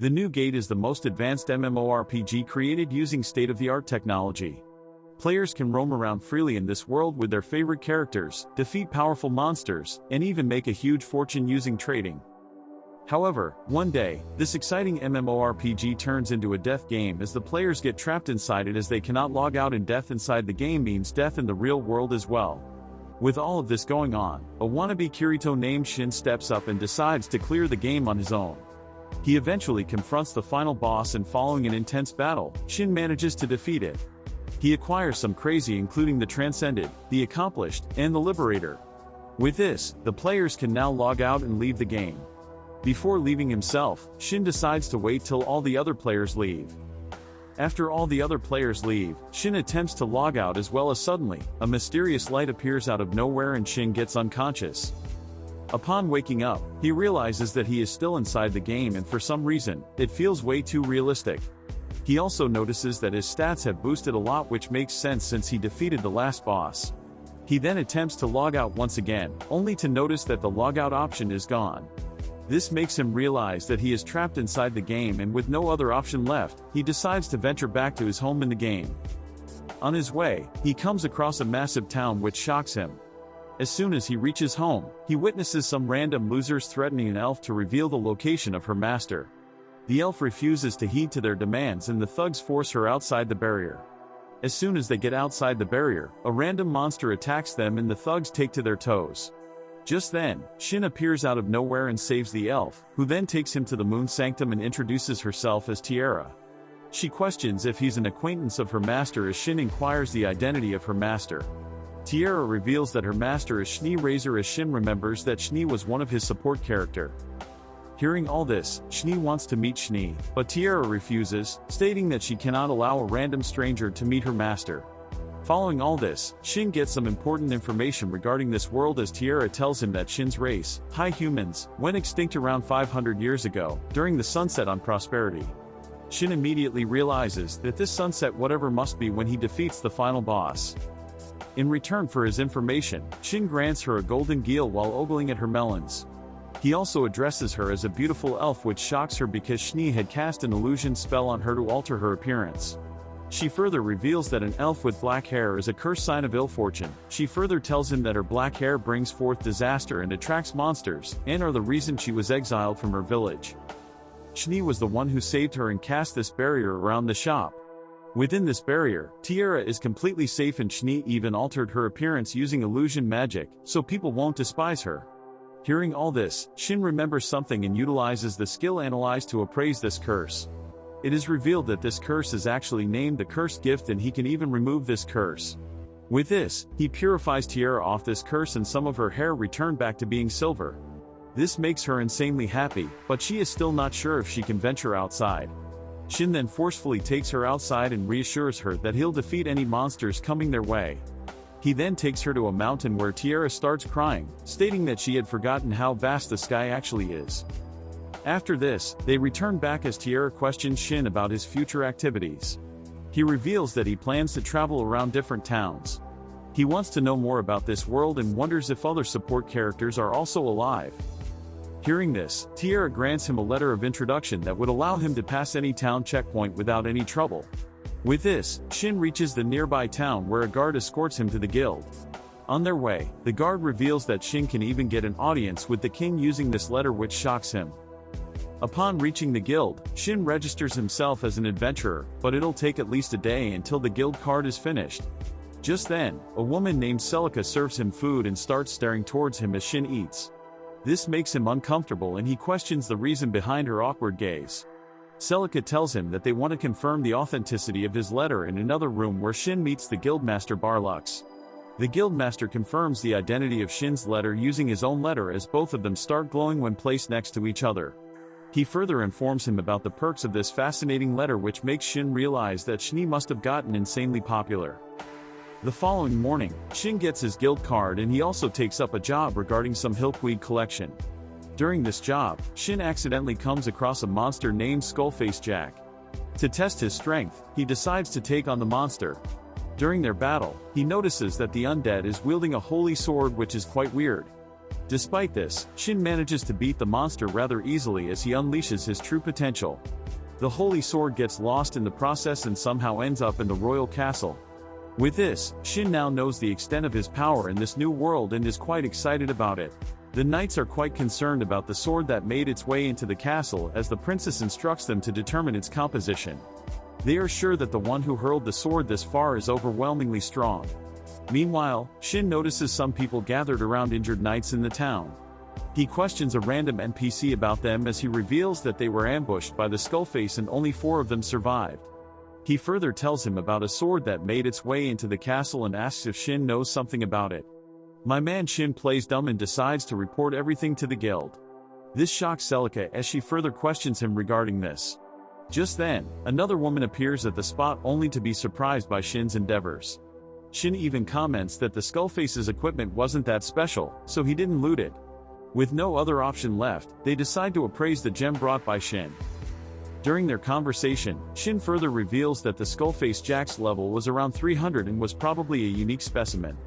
The new gate is the most advanced MMORPG created using state-of-the-art technology. Players can roam around freely in this world with their favorite characters, defeat powerful monsters, and even make a huge fortune using trading. However, one day, this exciting MMORPG turns into a death game as the players get trapped inside it as they cannot log out, and death inside the game means death in the real world as well. With all of this going on, a wannabe Kirito named Shin steps up and decides to clear the game on his own. He eventually confronts the final boss, and following an intense battle, Shin manages to defeat it. He acquires some crazy, including the Transcended, the Accomplished, and the Liberator. With this, the players can now log out and leave the game. Before leaving himself, Shin decides to wait till all the other players leave. After all the other players leave, Shin attempts to log out as well, as suddenly, a mysterious light appears out of nowhere and Shin gets unconscious. Upon waking up, he realizes that he is still inside the game, and for some reason, it feels way too realistic. He also notices that his stats have boosted a lot, which makes sense since he defeated the last boss. He then attempts to log out once again, only to notice that the logout option is gone. This makes him realize that he is trapped inside the game, and with no other option left, he decides to venture back to his home in the game. On his way, he comes across a massive town which shocks him. As soon as he reaches home, he witnesses some random losers threatening an elf to reveal the location of her master. The elf refuses to heed to their demands, and the thugs force her outside the barrier. As soon as they get outside the barrier, a random monster attacks them and the thugs take to their toes. Just then, Shin appears out of nowhere and saves the elf, who then takes him to the Moon Sanctum and introduces herself as Tiara. She questions if he's an acquaintance of her master as Shin inquires the identity of her master. Tiara reveals that her master is Schnee Razor, as Shin remembers that Schnee was one of his support character. Hearing all this, Schnee wants to meet Schnee, but Tiara refuses, stating that she cannot allow a random stranger to meet her master. Following all this, Shin gets some important information regarding this world as Tiara tells him that Shin's race, High Humans, went extinct around 500 years ago, during the sunset on Prosperity. Shin immediately realizes that this sunset whatever must be when he defeats the final boss. In return for his information, Shin grants her a golden gill while ogling at her melons. He also addresses her as a beautiful elf, which shocks her because Schnee had cast an illusion spell on her to alter her appearance. She further reveals that an elf with black hair is a cursed sign of ill fortune. She further tells him that her black hair brings forth disaster and attracts monsters, and are the reason she was exiled from her village. Schnee was the one who saved her and cast this barrier around the shop. Within this barrier, Tiara is completely safe, and Schnee even altered her appearance using illusion magic, so people won't despise her. Hearing all this, Shin remembers something and utilizes the skill Analyze to appraise this curse. It is revealed that this curse is actually named the Cursed Gift, and he can even remove this curse. With this, he purifies Tiara off this curse, and some of her hair return back to being silver. This makes her insanely happy, but she is still not sure if she can venture outside. Shin then forcefully takes her outside and reassures her that he'll defeat any monsters coming their way. He then takes her to a mountain where Tiara starts crying, stating that she had forgotten how vast the sky actually is. After this, they return back as Tiara questions Shin about his future activities. He reveals that he plans to travel around different towns. He wants to know more about this world and wonders if other support characters are also alive. Hearing this, Tiara grants him a letter of introduction that would allow him to pass any town checkpoint without any trouble. With this, Shin reaches the nearby town where a guard escorts him to the guild. On their way, the guard reveals that Shin can even get an audience with the king using this letter, which shocks him. Upon reaching the guild, Shin registers himself as an adventurer, but it'll take at least a day until the guild card is finished. Just then, a woman named Celica serves him food and starts staring towards him as Shin eats. This makes him uncomfortable, and he questions the reason behind her awkward gaze. Celica tells him that they want to confirm the authenticity of his letter in another room where Shin meets the guildmaster Barlux. The guildmaster confirms the identity of Shin's letter using his own letter, as both of them start glowing when placed next to each other. He further informs him about the perks of this fascinating letter, which makes Shin realize that Schnee must have gotten insanely popular. The following morning, Shin gets his guild card, and he also takes up a job regarding some hillweed collection. During this job, Shin accidentally comes across a monster named Skullface Jack. To test his strength, he decides to take on the monster. During their battle, he notices that the undead is wielding a holy sword, which is quite weird. Despite this, Shin manages to beat the monster rather easily as he unleashes his true potential. The holy sword gets lost in the process and somehow ends up in the royal castle. With this, Shin now knows the extent of his power in this new world and is quite excited about it. The knights are quite concerned about the sword that made its way into the castle as the princess instructs them to determine its composition. They are sure that the one who hurled the sword this far is overwhelmingly strong. Meanwhile, Shin notices some people gathered around injured knights in the town. He questions a random NPC about them as he reveals that they were ambushed by the Skullface and only 4 of them survived. He further tells him about a sword that made its way into the castle and asks if Shin knows something about it. My man Shin plays dumb and decides to report everything to the guild. This shocks Celica as she further questions him regarding this. Just then, another woman appears at the spot only to be surprised by Shin's endeavors. Shin even comments that the Skullface's equipment wasn't that special, so he didn't loot it. With no other option left, they decide to appraise the gem brought by Shin. During their conversation, Shin further reveals that the Skullface Jack's level was around 300 and was probably a unique specimen.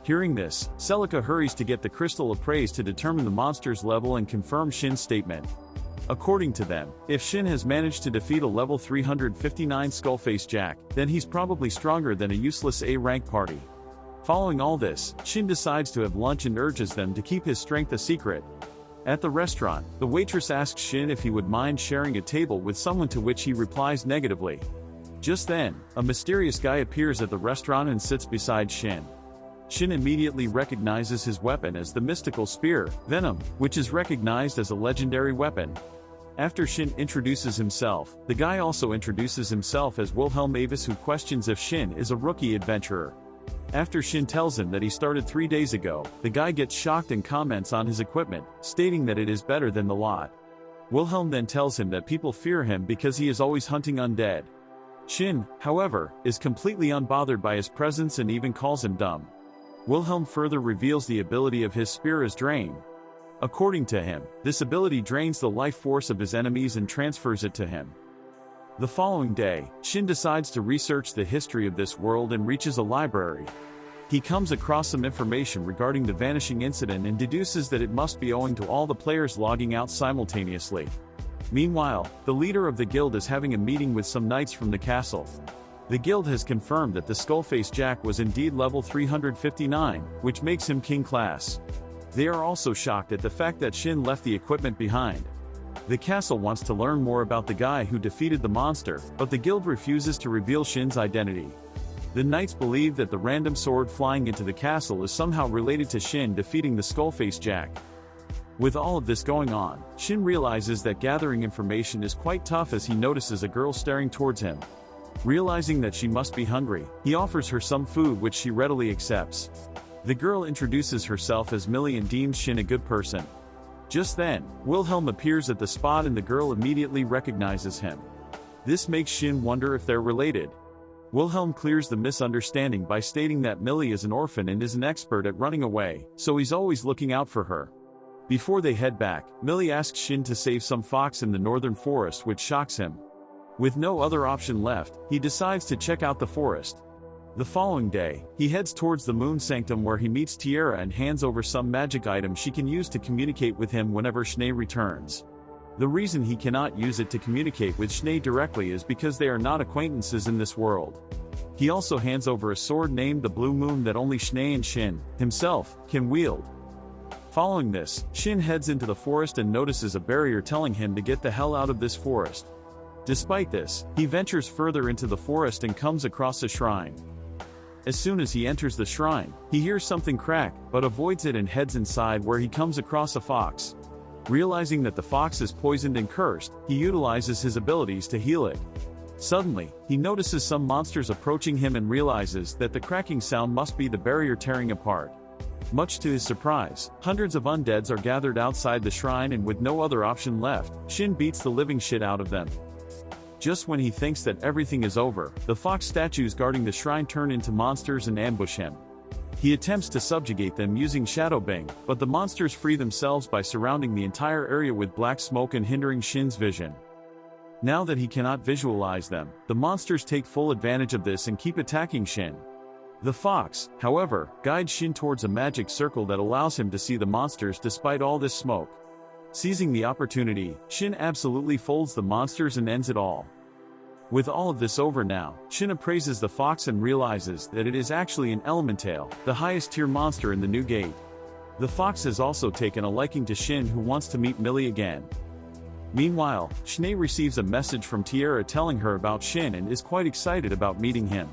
Hearing this, Celica hurries to get the crystal appraised to determine the monster's level and confirm Shin's statement. According to them, if Shin has managed to defeat a level 359 Skullface Jack, then he's probably stronger than a useless A-rank party. Following all this, Shin decides to have lunch and urges them to keep his strength a secret. At the restaurant, the waitress asks Shin if he would mind sharing a table with someone, to which he replies negatively. Just then, a mysterious guy appears at the restaurant and sits beside Shin. Shin immediately recognizes his weapon as the mystical spear, Venom, which is recognized as a legendary weapon. After Shin introduces himself, the guy also introduces himself as Wilhelm Avis, who questions if Shin is a rookie adventurer. After Shin tells him that he started 3 days ago, the guy gets shocked and comments on his equipment, stating that it is better than the lot. Wilhelm then tells him that people fear him because he is always hunting undead. Shin, however, is completely unbothered by his presence and even calls him dumb. Wilhelm further reveals the ability of his spear as Drain. According to him, this ability drains the life force of his enemies and transfers it to him. The following day, Shin decides to research the history of this world and reaches a library. He comes across some information regarding the vanishing incident and deduces that it must be owing to all the players logging out simultaneously. Meanwhile, the leader of the guild is having a meeting with some knights from the castle. The guild has confirmed that the Skullface Jack was indeed level 359, which makes him king class. They are also shocked at the fact that Shin left the equipment behind. The castle wants to learn more about the guy who defeated the monster, but the guild refuses to reveal Shin's identity. The knights believe that the random sword flying into the castle is somehow related to Shin defeating the Skullface Jack. With all of this going on, Shin realizes that gathering information is quite tough as he notices a girl staring towards him. Realizing that she must be hungry, he offers her some food, which she readily accepts. The girl introduces herself as Millie and deems Shin a good person. Just then, Wilhelm appears at the spot and the girl immediately recognizes him. This makes Shin wonder if they're related. Wilhelm clears the misunderstanding by stating that Millie is an orphan and is an expert at running away, so he's always looking out for her. Before they head back, Millie asks Shin to save some fox in the northern forest, which shocks him. With no other option left, he decides to check out the forest. The following day, he heads towards the Moon Sanctum, where he meets Tiara and hands over some magic item she can use to communicate with him whenever Schnee returns. The reason he cannot use it to communicate with Schnee directly is because they are not acquaintances in this world. He also hands over a sword named the Blue Moon that only Schnee and Shin, himself, can wield. Following this, Shin heads into the forest and notices a barrier telling him to get the hell out of this forest. Despite this, he ventures further into the forest and comes across a shrine. As soon as he enters the shrine, he hears something crack, but avoids it and heads inside, where he comes across a fox. Realizing that the fox is poisoned and cursed, he utilizes his abilities to heal it. Suddenly, he notices some monsters approaching him and realizes that the cracking sound must be the barrier tearing apart. Much to his surprise, hundreds of undeads are gathered outside the shrine, and with no other option left, Shin beats the living shit out of them. Just when he thinks that everything is over, the fox statues guarding the shrine turn into monsters and ambush him. He attempts to subjugate them using Shadowbang, but the monsters free themselves by surrounding the entire area with black smoke and hindering Shin's vision. Now that he cannot visualize them, the monsters take full advantage of this and keep attacking Shin. The fox, however, guides Shin towards a magic circle that allows him to see the monsters despite all this smoke. Seizing the opportunity, Shin absolutely folds the monsters and ends it all. With all of this over now, Shin appraises the fox and realizes that it is actually an elemental, the highest tier monster in the new gate. The fox has also taken a liking to Shin, who wants to meet Millie again. Meanwhile, Schnee receives a message from Tiara telling her about Shin and is quite excited about meeting him.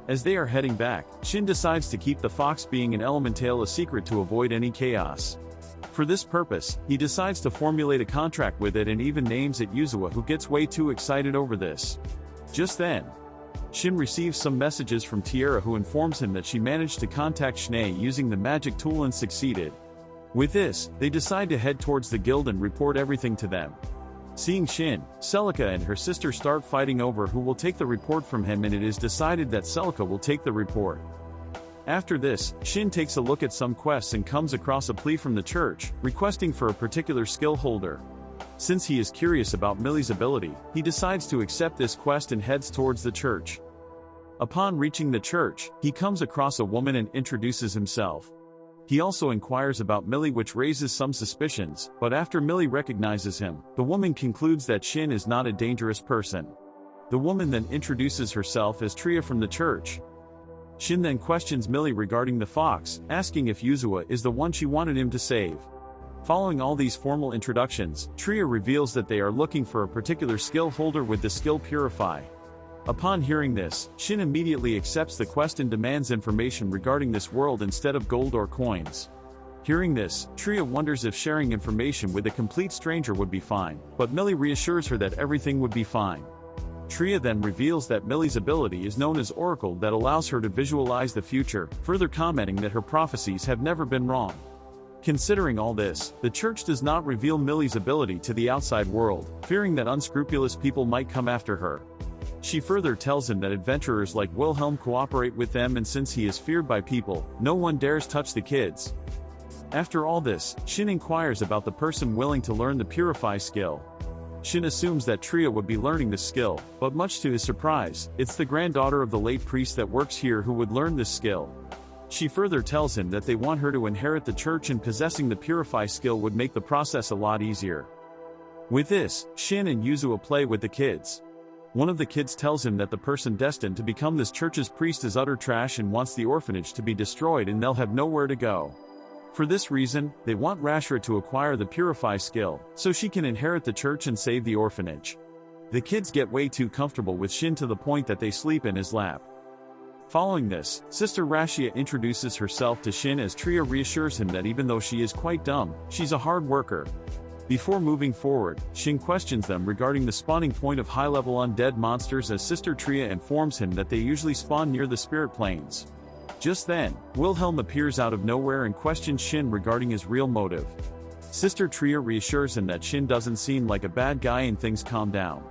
As they are heading back, Shin decides to keep the fox being an elemental a secret to avoid any chaos. For this purpose, he decides to formulate a contract with it and even names it Yuzua, who gets way too excited over this. Just then, Shin receives some messages from Tiara, who informs him that she managed to contact Schnee using the magic tool and succeeded. With this, they decide to head towards the guild and report everything to them. Seeing Shin, Celica and her sister start fighting over who will take the report from him, and it is decided that Celica will take the report. After this, Shin takes a look at some quests and comes across a plea from the church, requesting for a particular skill holder. Since he is curious about Millie's ability, he decides to accept this quest and heads towards the church. Upon reaching the church, he comes across a woman and introduces himself. He also inquires about Millie, which raises some suspicions, but after Millie recognizes him, the woman concludes that Shin is not a dangerous person. The woman then introduces herself as Tria from the church. Shin then questions Millie regarding the fox, asking if Yuzua is the one she wanted him to save. Following all these formal introductions, Tria reveals that they are looking for a particular skill holder with the skill Purify. Upon hearing this, Shin immediately accepts the quest and demands information regarding this world instead of gold or coins. Hearing this, Tria wonders if sharing information with a complete stranger would be fine, but Millie reassures her that everything would be fine. Tria then reveals that Millie's ability is known as Oracle, that allows her to visualize the future, further commenting that her prophecies have never been wrong. Considering all this, the church does not reveal Millie's ability to the outside world, fearing that unscrupulous people might come after her. She further tells him that adventurers like Wilhelm cooperate with them, and since he is feared by people, no one dares touch the kids. After all this, Shin inquires about the person willing to learn the Purify skill. Shin assumes that Tria would be learning this skill, but much to his surprise, it's the granddaughter of the late priest that works here who would learn this skill. She further tells him that they want her to inherit the church, and possessing the Purify skill would make the process a lot easier. With this, Shin and Yuzua play with the kids. One of the kids tells him that the person destined to become this church's priest is utter trash and wants the orphanage to be destroyed and they'll have nowhere to go. For this reason, they want Rashra to acquire the Purify skill, so she can inherit the church and save the orphanage. The kids get way too comfortable with Shin to the point that they sleep in his lap. Following this, Sister Rashia introduces herself to Shin as Tria reassures him that even though she is quite dumb, she's a hard worker. Before moving forward, Shin questions them regarding the spawning point of high-level undead monsters, as Sister Tria informs him that they usually spawn near the spirit planes. Just then, Wilhelm appears out of nowhere and questions Shin regarding his real motive. Sister Tria reassures him that Shin doesn't seem like a bad guy and things calm down.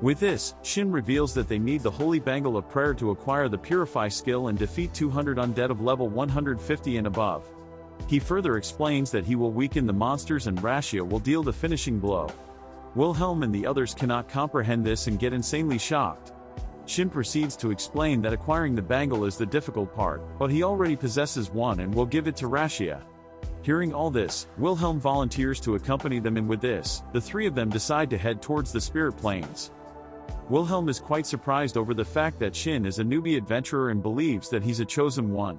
With this, Shin reveals that they need the Holy Bangle of Prayer to acquire the Purify skill and defeat 200 undead of level 150 and above. He further explains that he will weaken the monsters and Rashia will deal the finishing blow. Wilhelm and the others cannot comprehend this and get insanely shocked. Shin proceeds to explain that acquiring the bangle is the difficult part, but he already possesses one and will give it to Rashia. Hearing all this, Wilhelm volunteers to accompany them, and with this, the three of them decide to head towards the spirit planes. Wilhelm is quite surprised over the fact that Shin is a newbie adventurer and believes that he's a chosen one.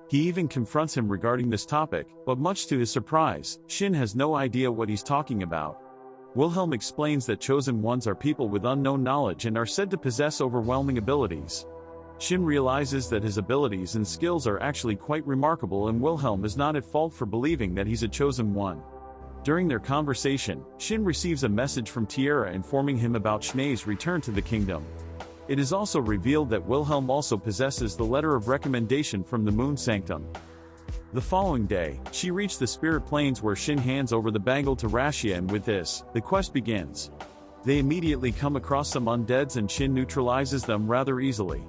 He even confronts him regarding this topic, but much to his surprise, Shin has no idea what he's talking about. Wilhelm explains that chosen ones are people with unknown knowledge and are said to possess overwhelming abilities. Shin realizes that his abilities and skills are actually quite remarkable, and Wilhelm is not at fault for believing that he's a chosen one. During their conversation, Shin receives a message from Tiara informing him about Schnee's return to the kingdom. It is also revealed that Wilhelm also possesses the letter of recommendation from the Moon Sanctum. The following day, she reached the spirit planes where Shin hands over the bangle to Rashia, and with this, the quest begins. They immediately come across some undeads and Shin neutralizes them rather easily.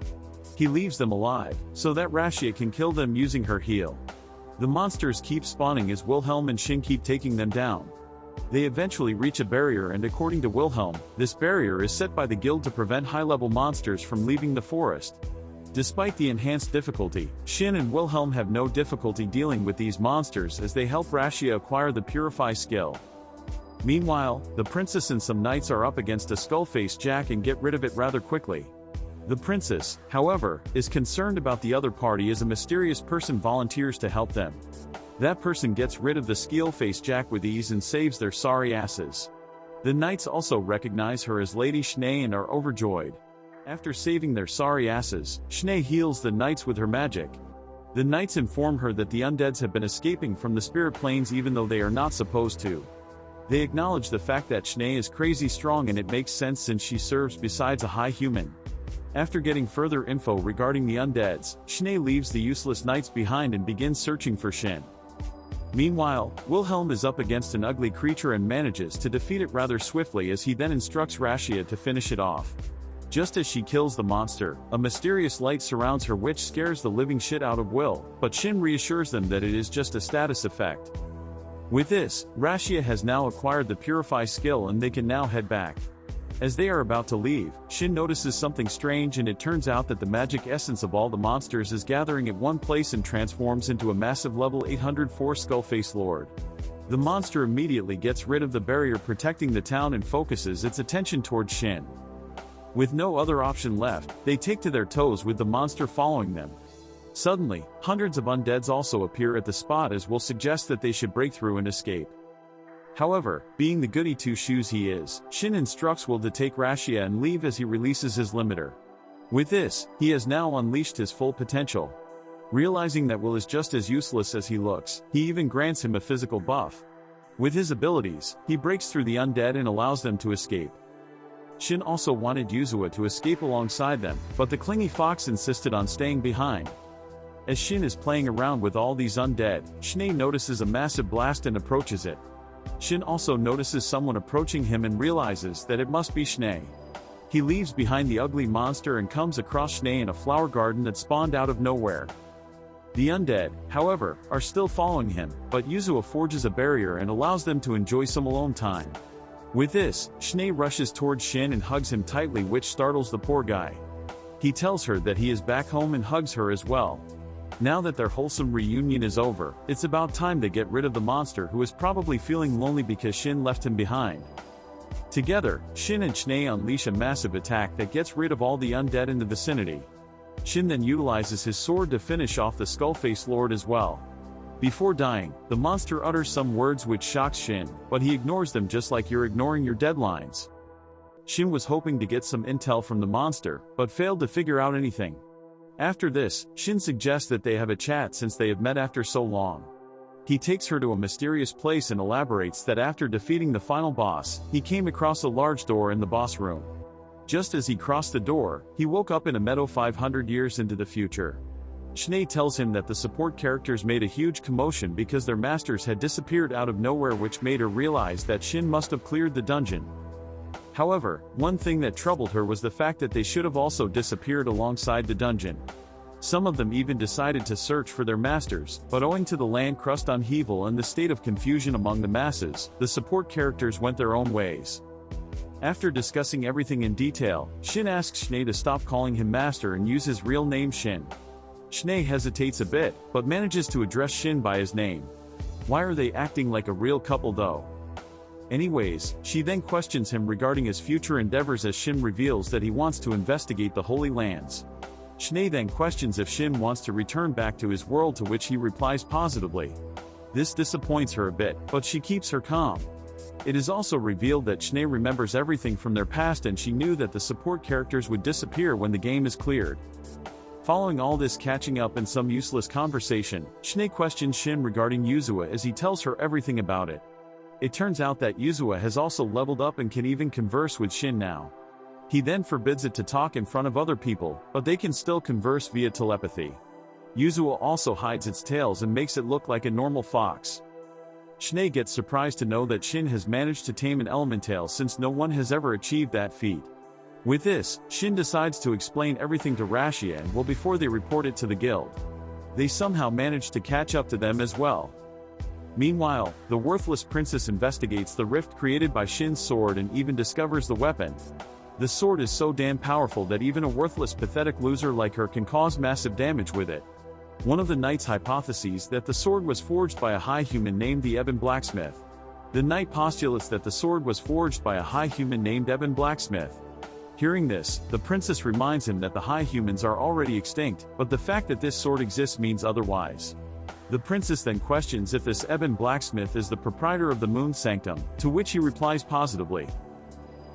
He leaves them alive, so that Rashia can kill them using her heal. The monsters keep spawning as Wilhelm and Shin keep taking them down. They eventually reach a barrier, and according to Wilhelm, this barrier is set by the guild to prevent high-level monsters from leaving the forest. Despite the enhanced difficulty, Shin and Wilhelm have no difficulty dealing with these monsters as they help Rashia acquire the Purify skill. Meanwhile, the princess and some knights are up against a skull-faced Jack and get rid of it rather quickly. The princess, however, is concerned about the other party as a mysterious person volunteers to help them. That person gets rid of the skull-faced Jack with ease and saves their sorry asses. The knights also recognize her as Lady Schnee and are overjoyed. After saving their sorry asses, Schnee heals the knights with her magic. The knights inform her that the undeads have been escaping from the spirit planes even though they are not supposed to. They acknowledge the fact that Schnee is crazy strong and it makes sense since she serves besides a high human. After getting further info regarding the undeads, Schnee leaves the useless knights behind and begins searching for Shin. Meanwhile, Wilhelm is up against an ugly creature and manages to defeat it rather swiftly as he then instructs Rashia to finish it off. Just as she kills the monster, a mysterious light surrounds her which scares the living shit out of Will, but Shin reassures them that it is just a status effect. With this, Rashia has now acquired the Purify skill and they can now head back. As they are about to leave, Shin notices something strange and it turns out that the magic essence of all the monsters is gathering at one place and transforms into a massive level 804 Skullface Lord. The monster immediately gets rid of the barrier protecting the town and focuses its attention towards Shin. With no other option left, they take to their toes with the monster following them. Suddenly, hundreds of undeads also appear at the spot as will suggest that they should break through and escape. However, being the goody two-shoes he is, Shin instructs Will to take Rashia and leave as he releases his limiter. With this, he has now unleashed his full potential. Realizing that Will is just as useless as he looks, he even grants him a physical buff. With his abilities, he breaks through the undead and allows them to escape. Shin also wanted Yuzua to escape alongside them, but the clingy fox insisted on staying behind. As Shin is playing around with all these undead, Schnee notices a massive blast and approaches it. Shin also notices someone approaching him and realizes that it must be Schnee. He leaves behind the ugly monster and comes across Schnee in a flower garden that spawned out of nowhere. The undead, however, are still following him, but Yuzua forges a barrier and allows them to enjoy some alone time. With this, Schnee rushes towards Shin and hugs him tightly, which startles the poor guy. He tells her that he is back home and hugs her as well. Now that their wholesome reunion is over, it's about time they get rid of the monster who is probably feeling lonely because Shin left him behind. Together, Shin and Schnee unleash a massive attack that gets rid of all the undead in the vicinity. Shin then utilizes his sword to finish off the Skullface Lord as well. Before dying, the monster utters some words which shocks Shin, but he ignores them just like you're ignoring your deadlines. Shin was hoping to get some intel from the monster, but failed to figure out anything. After this, Shin suggests that they have a chat since they have met after so long. He takes her to a mysterious place and elaborates that after defeating the final boss, he came across a large door in the boss room. Just as he crossed the door, he woke up in a meadow 500 years into the future. Schnee tells him that the support characters made a huge commotion because their masters had disappeared out of nowhere, which made her realize that Shin must have cleared the dungeon. However, one thing that troubled her was the fact that they should have also disappeared alongside the dungeon. Some of them even decided to search for their masters, but owing to the land crust upheaval and the state of confusion among the masses, the support characters went their own ways. After discussing everything in detail, Shin asks Schnee to stop calling him master and use his real name Shin. Schnee hesitates a bit, but manages to address Shin by his name. Why are they acting like a real couple though? Anyways, she then questions him regarding his future endeavors as Shin reveals that he wants to investigate the Holy Lands. Schnee then questions if Shin wants to return back to his world, to which he replies positively. This disappoints her a bit, but she keeps her calm. It is also revealed that Schnee remembers everything from their past and she knew that the support characters would disappear when the game is cleared. Following all this catching up and some useless conversation, Schnee questions Shin regarding Yuzua as he tells her everything about it. It turns out that Yuzua has also leveled up and can even converse with Shin now. He then forbids it to talk in front of other people, but they can still converse via telepathy. Yuzua also hides its tails and makes it look like a normal fox. Schnee gets surprised to know that Shin has managed to tame an elemental since no one has ever achieved that feat. With this, Shin decides to explain everything to Rashia and Will before they report it to the guild. They somehow manage to catch up to them as well. Meanwhile, the worthless princess investigates the rift created by Shin's sword and even discovers the weapon. The sword is so damn powerful that even a worthless pathetic loser like her can cause massive damage with it. One of the knights hypotheses that the sword was forged by a high human named the Ebon Blacksmith. The knight postulates that the sword was forged by a high human named Ebon Blacksmith. Hearing this, the princess reminds him that the high humans are already extinct, but the fact that this sword exists means otherwise. The princess then questions if this Ebon Blacksmith is the proprietor of the Moon Sanctum, to which he replies positively.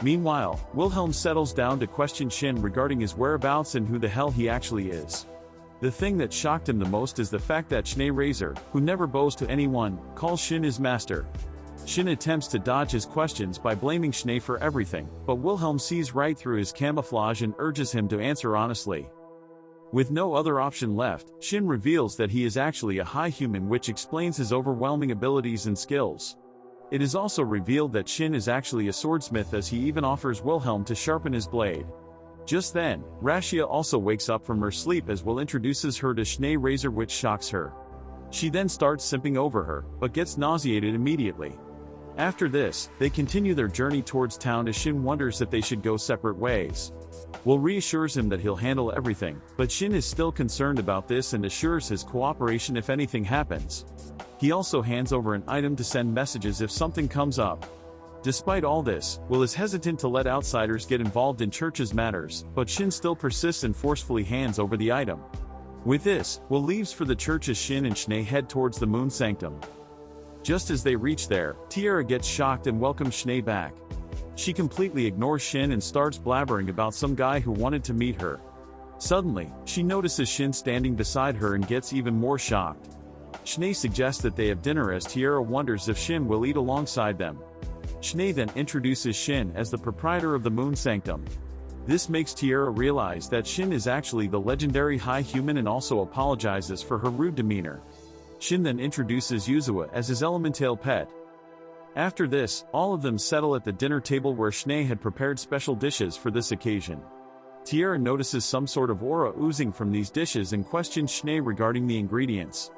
Meanwhile, Wilhelm settles down to question Shin regarding his whereabouts and who the hell he actually is. The thing that shocked him the most is the fact that Schnee Razor, who never bows to anyone, calls Shin his master. Shin attempts to dodge his questions by blaming Schnee for everything, but Wilhelm sees right through his camouflage and urges him to answer honestly. With no other option left, Shin reveals that he is actually a high human, which explains his overwhelming abilities and skills. It is also revealed that Shin is actually a swordsmith, as he even offers Wilhelm to sharpen his blade. Just then, Rashia also wakes up from her sleep as Will introduces her to Schnee Razor, which shocks her. She then starts simping over her, but gets nauseated immediately. After this, they continue their journey towards town as Shin wonders if they should go separate ways. Will reassures him that he'll handle everything, but Shin is still concerned about this and assures his cooperation if anything happens. He also hands over an item to send messages if something comes up. Despite all this, Will is hesitant to let outsiders get involved in Church's matters, but Shin still persists and forcefully hands over the item. With this, Will leaves for the church as Shin and Schnee head towards the Moon Sanctum. Just as they reach there, Tiara gets shocked and welcomes Schnee back. She completely ignores Shin and starts blabbering about some guy who wanted to meet her. Suddenly, she notices Shin standing beside her and gets even more shocked. Schnee suggests that they have dinner as Tiara wonders if Shin will eat alongside them. Schnee then introduces Shin as the proprietor of the Moon Sanctum. This makes Tiara realize that Shin is actually the legendary high human and also apologizes for her rude demeanor. Shin then introduces Yuzua as his elemental pet. After this, all of them settle at the dinner table where Schnee had prepared special dishes for this occasion. Tiara notices some sort of aura oozing from these dishes and questions Schnee regarding the ingredients.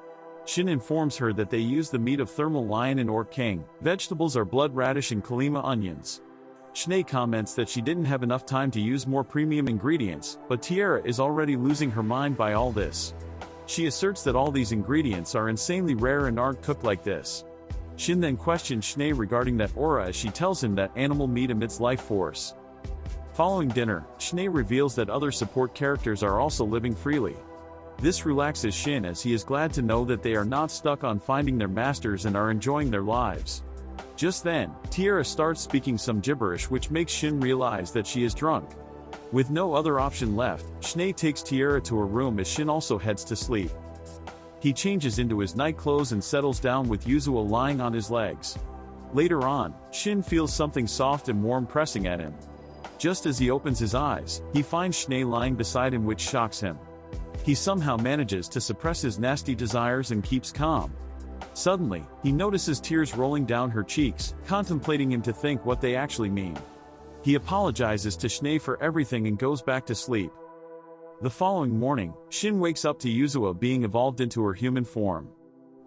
Shin informs her that they use the meat of thermal lion and orc king, vegetables are blood radish and kalima onions. Schnee comments that she didn't have enough time to use more premium ingredients, but Tiara is already losing her mind by all this. She asserts that all these ingredients are insanely rare and aren't cooked like this. Shin then questions Schnee regarding that aura as she tells him that animal meat emits life force. Following dinner, Schnee reveals that other support characters are also living freely. This relaxes Shin as he is glad to know that they are not stuck on finding their masters and are enjoying their lives. Just then, Tiara starts speaking some gibberish, which makes Shin realize that she is drunk. With no other option left, Schnee takes Tiara to her room as Shin also heads to sleep. He changes into his night clothes and settles down with Yuzua lying on his legs. Later on, Shin feels something soft and warm pressing at him. Just as he opens his eyes, he finds Schnee lying beside him, which shocks him. He somehow manages to suppress his nasty desires and keeps calm. Suddenly, he notices tears rolling down her cheeks, contemplating him to think what they actually mean. He apologizes to Schnee for everything and goes back to sleep. The following morning, Shin wakes up to Yuzua being evolved into her human form.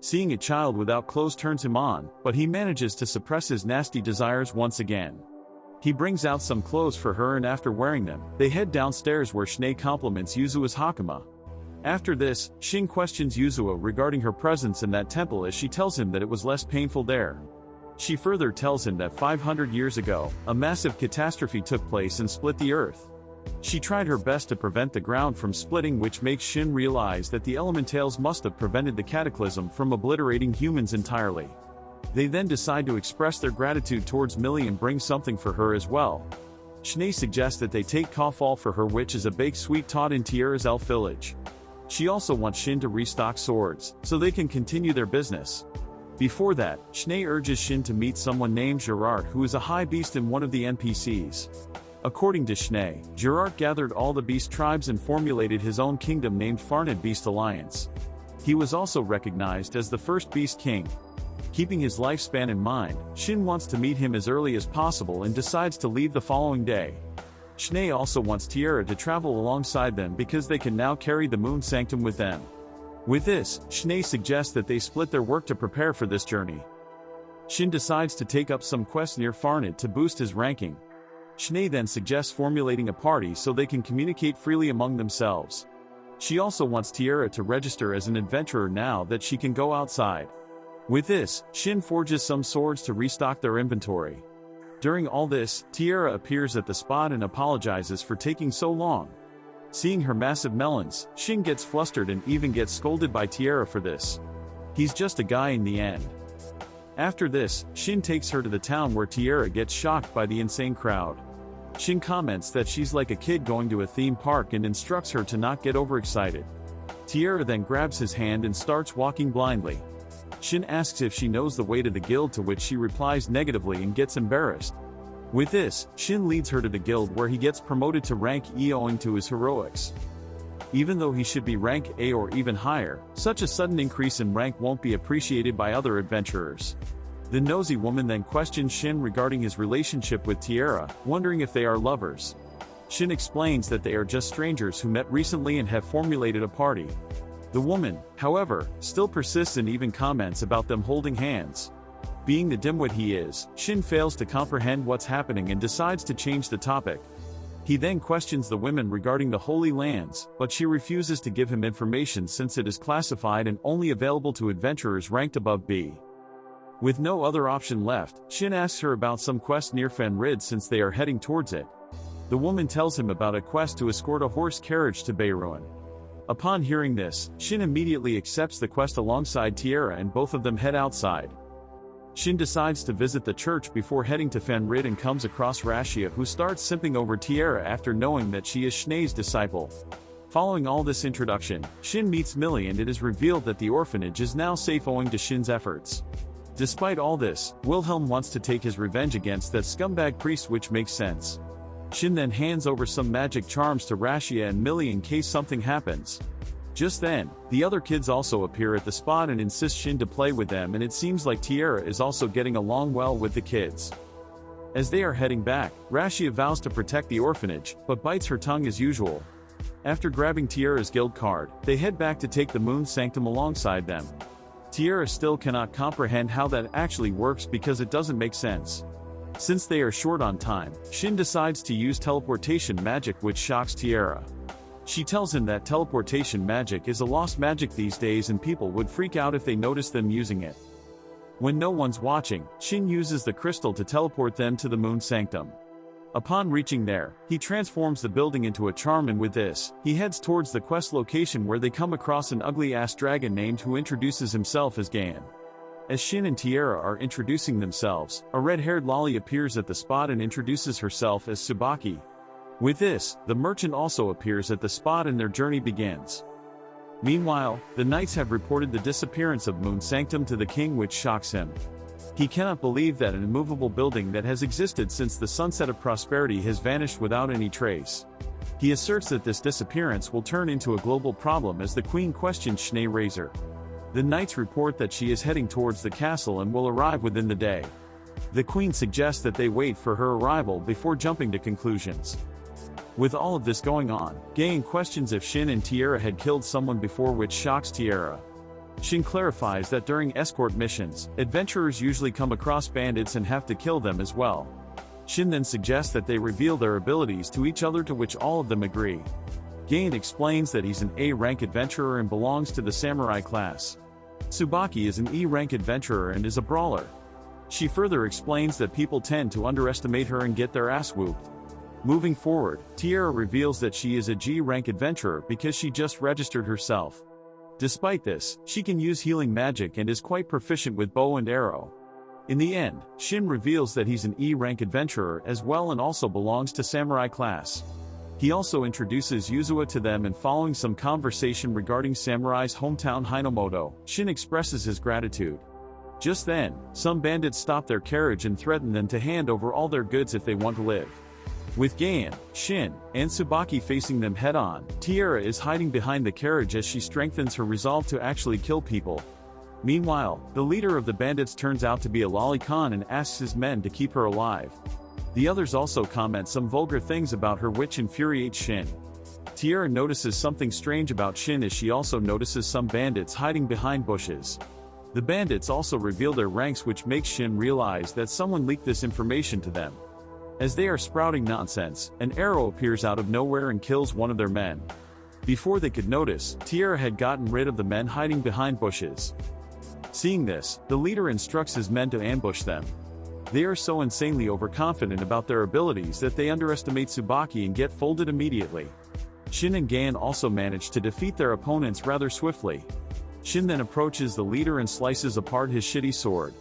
Seeing a child without clothes turns him on, but he manages to suppress his nasty desires once again. He brings out some clothes for her and after wearing them, they head downstairs where Schnee compliments Yuzua's Hakama. After this, Shin questions Yuzua regarding her presence in that temple as she tells him that it was less painful there. She further tells him that 500 years ago, a massive catastrophe took place and split the earth. She tried her best to prevent the ground from splitting, which makes Shin realize that the elementals must have prevented the cataclysm from obliterating humans entirely. They then decide to express their gratitude towards Millie and bring something for her as well. Schnee suggests that they take kafal for her, which is a baked sweet taught in Tiara's elf village. She also wants Shin to restock swords, so they can continue their business. Before that, Schnee urges Shin to meet someone named Gerard, who is a high beast and one of the NPCs. According to Schnee, Gerard gathered all the beast tribes and formulated his own kingdom named Farned Beast Alliance. He was also recognized as the first Beast King. Keeping his lifespan in mind, Shin wants to meet him as early as possible and decides to leave the following day. Schnee also wants Tiara to travel alongside them because they can now carry the Moon Sanctum with them. With this, Schnee suggests that they split their work to prepare for this journey. Shin decides to take up some quests near Farned to boost his ranking. Schnee then suggests formulating a party so they can communicate freely among themselves. She also wants Tiara to register as an adventurer now that she can go outside. With this, Shin forges some swords to restock their inventory. During all this, Tiara appears at the spot and apologizes for taking so long. Seeing her massive melons, Shin gets flustered and even gets scolded by Tiara for this. He's just a guy in the end. After this, Shin takes her to the town where Tiara gets shocked by the insane crowd. Shin comments that she's like a kid going to a theme park and instructs her to not get overexcited. Tiara then grabs his hand and starts walking blindly. Shin asks if she knows the way to the guild, to which she replies negatively and gets embarrassed. With this, Shin leads her to the guild where he gets promoted to rank E owing to his heroics. Even though he should be rank A or even higher, such a sudden increase in rank won't be appreciated by other adventurers. The nosy woman then questions Shin regarding his relationship with Tiara, wondering if they are lovers. Shin explains that they are just strangers who met recently and have formulated a party. The woman, however, still persists and even comments about them holding hands. Being the dimwit he is, Shin fails to comprehend what's happening and decides to change the topic. He then questions the women regarding the Holy Lands, but she refuses to give him information since it is classified and only available to adventurers ranked above B. With no other option left, Shin asks her about some quest near Fenrid since they are heading towards it. The woman tells him about a quest to escort a horse carriage to Bayruin. Upon hearing this, Shin immediately accepts the quest alongside Tiara and both of them head outside. Shin decides to visit the church before heading to Fenrid and comes across Rashia, who starts simping over Tiara after knowing that she is Schnee's disciple. Following all this introduction, Shin meets Millie and it is revealed that the orphanage is now safe owing to Shin's efforts. Despite all this, Wilhelm wants to take his revenge against that scumbag priest, which makes sense. Shin then hands over some magic charms to Rashia and Millie in case something happens. Just then, the other kids also appear at the spot and insist Shin to play with them, and it seems like Tiara is also getting along well with the kids. As they are heading back, Rashia vows to protect the orphanage, but bites her tongue as usual. After grabbing Tiara's guild card, they head back to take the Moon Sanctum alongside them. Tiara still cannot comprehend how that actually works because it doesn't make sense. Since they are short on time, Shin decides to use teleportation magic, which shocks Tiara. She tells him that teleportation magic is a lost magic these days and people would freak out if they noticed them using it. When no one's watching, Shin uses the crystal to teleport them to the Moon Sanctum. Upon reaching there, he transforms the building into a charm, and with this, he heads towards the quest location where they come across an ugly-ass dragon named who introduces himself as Gan. As Shin and Tiara are introducing themselves, a red-haired Loli appears at the spot and introduces herself as Tsubaki. With this, the merchant also appears at the spot and their journey begins. Meanwhile, the knights have reported the disappearance of Moon Sanctum to the king, which shocks him. He cannot believe that an immovable building that has existed since the sunset of prosperity has vanished without any trace. He asserts that this disappearance will turn into a global problem as the queen questions Schnee Razor. The knights report that she is heading towards the castle and will arrive within the day. The queen suggests that they wait for her arrival before jumping to conclusions. With all of this going on, Gain questions if Shin and Tiara had killed someone before, which shocks Tiara. Shin clarifies that during escort missions, adventurers usually come across bandits and have to kill them as well. Shin then suggests that they reveal their abilities to each other, to which all of them agree. Gain explains that he's an A-rank adventurer and belongs to the samurai class. Tsubaki is an E-rank adventurer and is a brawler. She further explains that people tend to underestimate her and get their ass whooped. Moving forward, Tiara reveals that she is a G-rank adventurer because she just registered herself. Despite this, she can use healing magic and is quite proficient with bow and arrow. In the end, Shin reveals that he's an E-rank adventurer as well and also belongs to samurai class. He also introduces Yuzua to them, and following some conversation regarding Samurai's hometown Hinomoto, Shin expresses his gratitude. Just then, some bandits stop their carriage and threaten them to hand over all their goods if they want to live. With Gan, Shin, and Tsubaki facing them head-on, Tiara is hiding behind the carriage as she strengthens her resolve to actually kill people. Meanwhile, the leader of the bandits turns out to be a lolicon and asks his men to keep her alive. The others also comment some vulgar things about her, which infuriates Shin. Tiara notices something strange about Shin as she also notices some bandits hiding behind bushes. The bandits also reveal their ranks, which makes Shin realize that someone leaked this information to them. As they are sprouting nonsense, an arrow appears out of nowhere and kills one of their men. Before they could notice, Tierra had gotten rid of the men hiding behind bushes. Seeing this, the leader instructs his men to ambush them. They are so insanely overconfident about their abilities that they underestimate Tsubaki and get folded immediately. Shin and Gan also manage to defeat their opponents rather swiftly. Shin then approaches the leader and slices apart his shitty sword.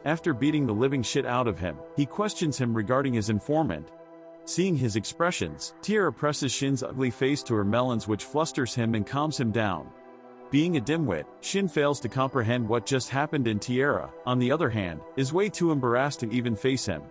After beating the living shit out of him, he questions him regarding his informant. Seeing his expressions, Tierra presses Shin's ugly face to her melons, which flusters him and calms him down. Being a dimwit, Shin fails to comprehend what just happened, and Tierra, on the other hand, is way too embarrassed to even face him.